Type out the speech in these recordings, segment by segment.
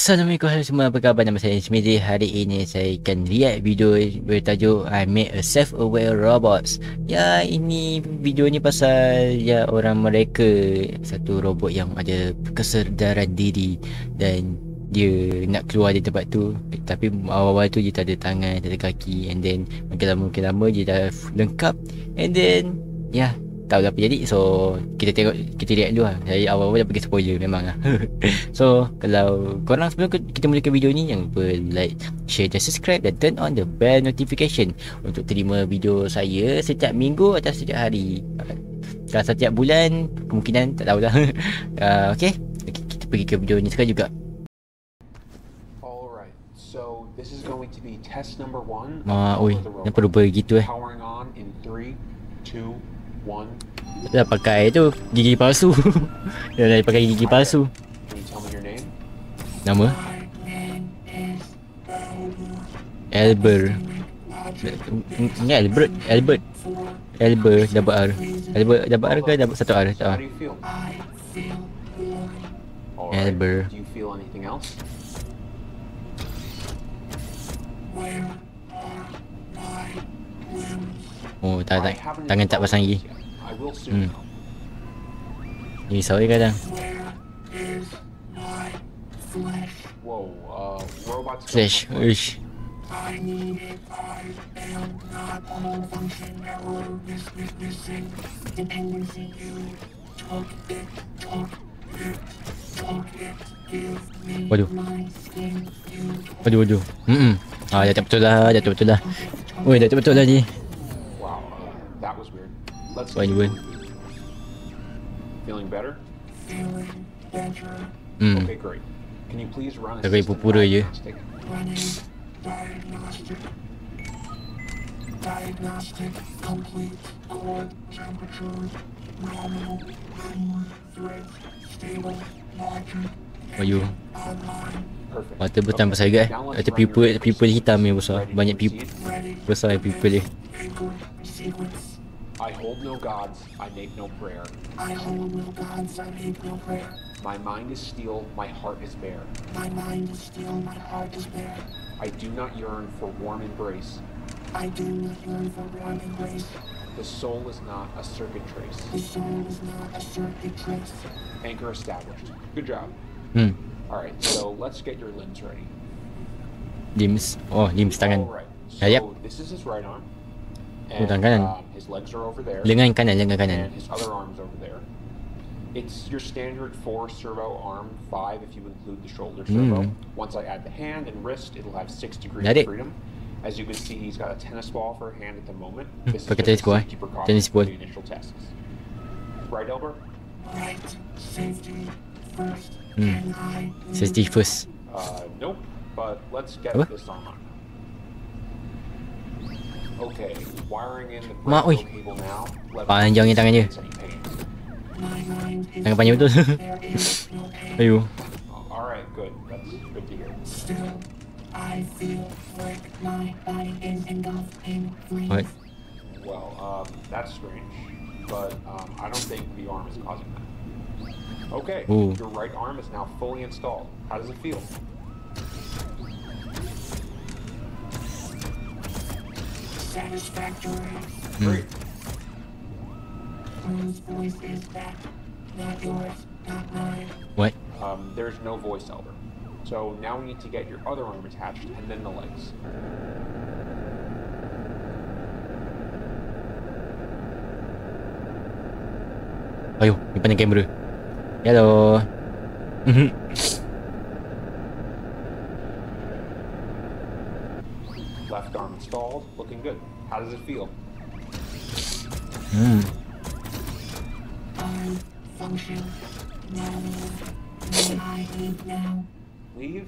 Assalamualaikum semua, apa khabar? Nama saya Ismidi. Hari ini saya akan react video bertajuk I Made a Self-Aware Robots. Ya, ini video ni pasal ya orang mereka satu robot yang ada kesedaran diri dan dia nak keluar dari tempat tu, tapi awal-awal tu dia tak ada tangan, tak ada kaki, and then makin lama dia dah lengkap, and then ya, tahu apa jadi. So kita lihat dulu lah. Saya awal-awal dah pergi spoiler memang lah. So kalau korang sebelum kita mulakan video ni, jangan lupa like, share dan subscribe dan turn on the bell notification untuk terima video saya setiap minggu atau setiap hari. Kalau setiap bulan kemungkinan tak tahulah. Okay, kita pergi ke video ni sekarang juga. So this is going to be test number 1. Oi, kenapa lupa gitu Powering on in 3, 2, 1. Dah pakai tu gigi palsu. Dah pakai gigi palsu. Can you tell me your name? Nama? Albert. Ni Albert. Albert double R. Albert double R ke double satu R? How do you feel? Albert. Do you feel anything else? Oh, tak. Tangan tak pasang lagi. Ni sorry kadang. Flash. Uish. Waduh. Jatuh betul lah. Oi, jatuh betul lah ni. Wow, that was weird. Let's see. Feeling better? Okay, great. Can you please run a Pakai pupura je. Diagnostic complete. Core temperature normal. Threat stable. Logic. Ayo. Mata betul besar juga Ada pupil hitam yang besar. Banyak pupil besar pupil dia. I hold no gods, I make no prayer. I hold no gods, I make no prayer. My mind is steel, my heart is bare. My mind is steel, my heart is bare. I do not yearn for warm embrace. I do not yearn for warm embrace. The soul is not a circuit trace. The soul is not a circuit trace. Anchor established. Good job. Alright, so let's get your limbs ready. Limbs? Oh, limbs tangan. Alright, Yep. so this is his right arm. Tangan kanan. His legs are over there. Lengan kanan. And his other arm's over there. It's your standard 4 servo arm, 5 if you include the shoulder servo. Once I add the hand and wrist, it'll have 6 degrees of freedom. As you can see, he's got a tennis ball for a hand at the moment. This is just a safety precaution for the initial tests. Right, Albert? Right. Safety first. Safety first. Nope. But let's get this arm on. Okay, wiring in the cable now. Panjang ni tangan dia. Tangan panjang betul. Ayo. Alright, good. That's good to hear. Still, I feel like my body is engulfed in flames. Well, that's strange, but I don't think the arm is causing that. Okay, your right arm is now fully installed. How does it feel? Satisfactory. Great. Whose voice is that? Not yours, not mine. What? There's no voice, Albert. So now we need to get your other arm attached and then the legs. Ayo, ni pandang kamera. Hello. Left arm installed, looking good. How does it feel? Function. May I leave now? Leave?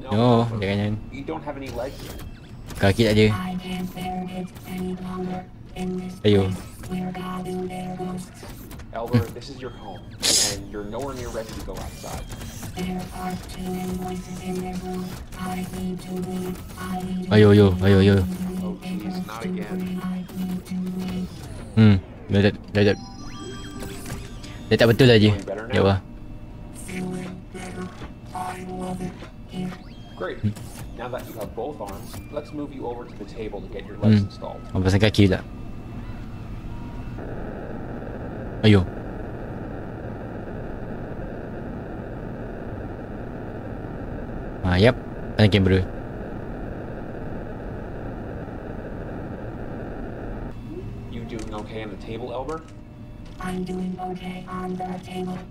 No, jangan. You don't have any legs yet. Kaki tak ada. I can't bear it any longer in this Ayo. place where God and their ghosts. Albert, this is your home, and you're nowhere near ready to go outside. There are too many voices in their room. I need to leave. I need to Ayo. Oh, jeez, not again. I need to leave. Dah tak betul lah je. Jawab. Feeling better. I love it. Great. Now that you have both arms, let's move you over to the table to get your legs installed. Pasang kaki pula. Ayo. Yap. Pasang kamera. You doing okay on the table, Elber? I'm doing okay on the table.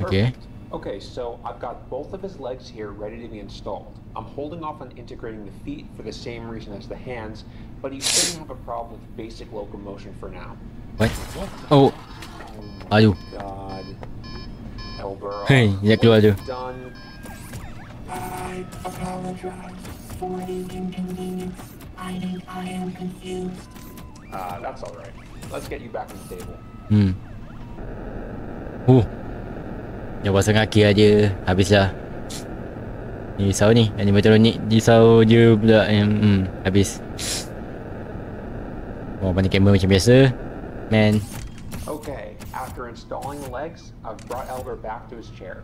Okay. Okay, so I've got both of his legs here ready to be installed. I'm holding off on integrating the feet for the same reason as the hands, but he shouldn't have a problem with basic locomotion for now. What? Oh. Aduh. God. Elber, Hey, dia keluar tu. done. I apologize for the inconvenience. I think I am confused. That's alright. Let's get you back on the table. Dia pasang kaki aja. Habislah. Risau ni. Animatronic risau je pula. Habis. Pandai kamera macam biasa. Man. Okay, after installing the legs, I've brought Elber back to his chair.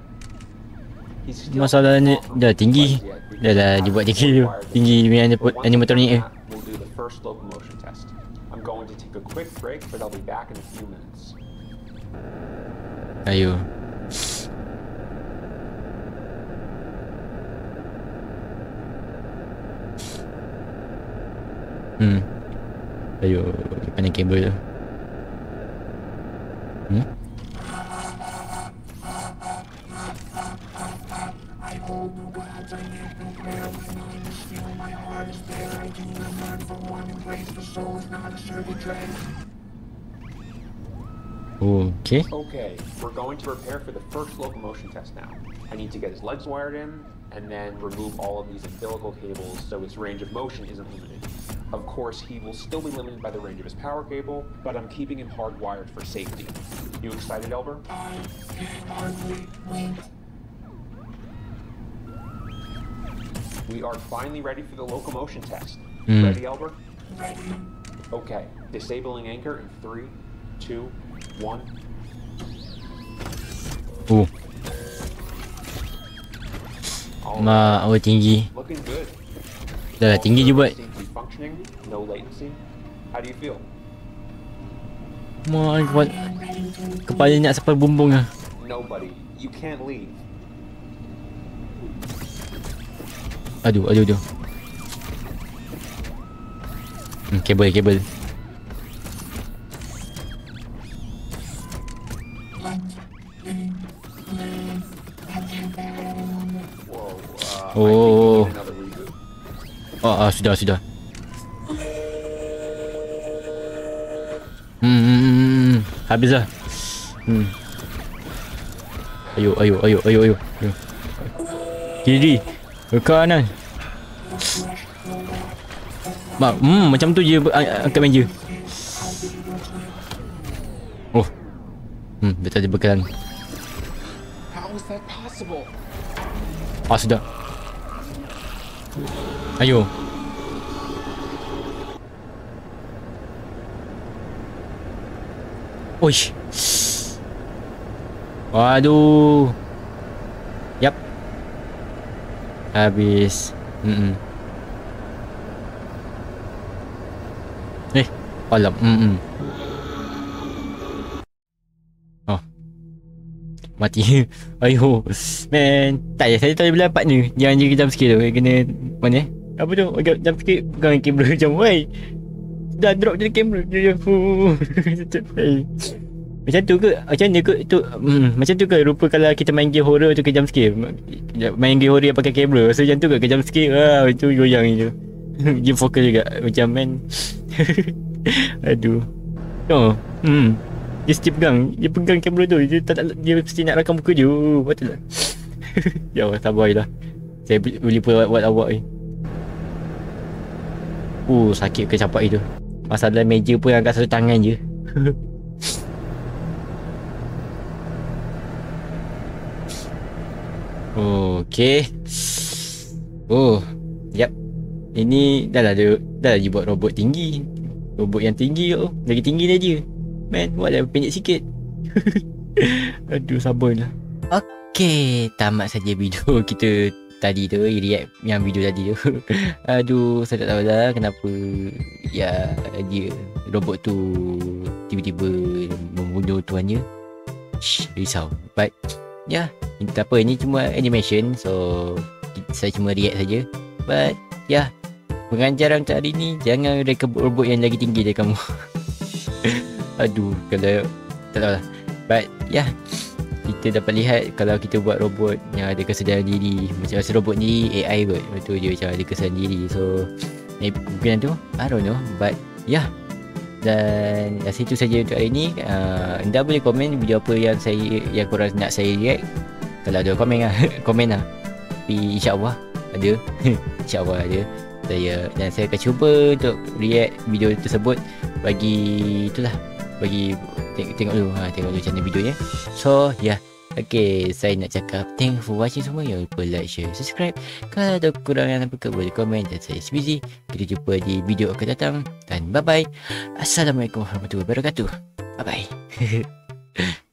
He's still Masalahnya dah tinggi. Dah dibuat tinggi tu. Tinggi punya animatronic ni. We'll do the first locomotion test. I'm going to take a quick break, but I'll be back in a few minutes. Ayo. Ayo, pandai kabel tu. I hold no gods, I make no prayer. My mind is still, my heart is there. I do not yearn for one embrace. The soul is not a servant dread. Okay. Okay, we're going to prepare for the first locomotion test now. I need to get his legs wired in, and then remove all of these umbilical cables so his range of motion isn't limited. Of course, he will still be limited by the range of his power cable, but I'm keeping him hardwired for safety. You excited, Elber? I can hardly wait. We are finally ready for the locomotion test. Ready, Elber? Ready. Okay, disabling anchor in 3, 2, 1. Mak, awak tinggi. Looking good. Dah tinggi je buat. Seems to be functioning, no latency. How do you feel? Mak, buat kepala nak sampai bumbung lah. Nobody. You can't leave. Aduh. Kabel. Whoa, Oh. I think we need another reboot. Sudah. Habislah. Ayo. Kiri. Ke kanan. Mak, macam tu je angkat meja. Oh. Dia tadi bekalan. How is that possible? Sudah. Ayo. Oish. Waduh. Yap. Habis. Alam. Oh. Mati. Ayo. Man. Tak saya tak boleh dapat ni. Jangan je jump scare tu. Kena mana? Apa tu? Jump scare pegang kamera macam why? Dah drop je kamera je. Macam tu ke? Macam ni ke tu? Macam tu ke rupa kalau kita main game horror tu ke jump scare? Main game horror yang pakai kamera. So macam tu ke jump scare? Itu goyang je. Dia fokus juga macam man. Aduh. Dia mesti pegang kamera tu. Dia mesti nak rakam muka dia. Betul tak? Ya Allah, sabar je lah. Saya boleh buat awak ni. Sakit ke campak itu. Masalah meja pun angkat satu tangan je. Okay. Yap. Ini dah buat robot tinggi. Robot yang tinggi tu. Lagi tinggi dah dia. Man, buatlah pendek sikit. Aduh, sabarlah. Okay, tamat saja video kita tadi tu, react yang video tadi tu. Aduh, saya tak tahu lah kenapa ya dia robot tu tiba-tiba membunuh tuannya. Risau. But ya, tak apa, ini cuma animation, so saya cuma react saja. But ya, pengajaran untuk hari ni, jangan reka robot yang lagi tinggi dari kamu. Aduh, kalau tak tahu lah. But ya, kita dapat lihat kalau kita buat robot yang ada kesedaran diri, macam rasa robot ni AI kot, betul dia macam ada kesedaran diri. So mungkin tu, I don't know. But ya, dan itu saja untuk hari ni. Anda boleh komen video apa yang korang nak saya react. Kalau ada komen lah komen lah. Tapi insyaAllah ada. InsyaAllah ada. Saya akan cuba untuk react video tersebut. Bagi tengok dulu macam mana videonya. So ya, okay, saya nak cakap thank you for watching semua. Jangan lupa like, share, subscribe. Kalau ada kekurangan apa-apa boleh komen. Dan saya busy. Kita jumpa di video akan datang. Dan bye bye. Assalamualaikum warahmatullahi wabarakatuh. Bye bye.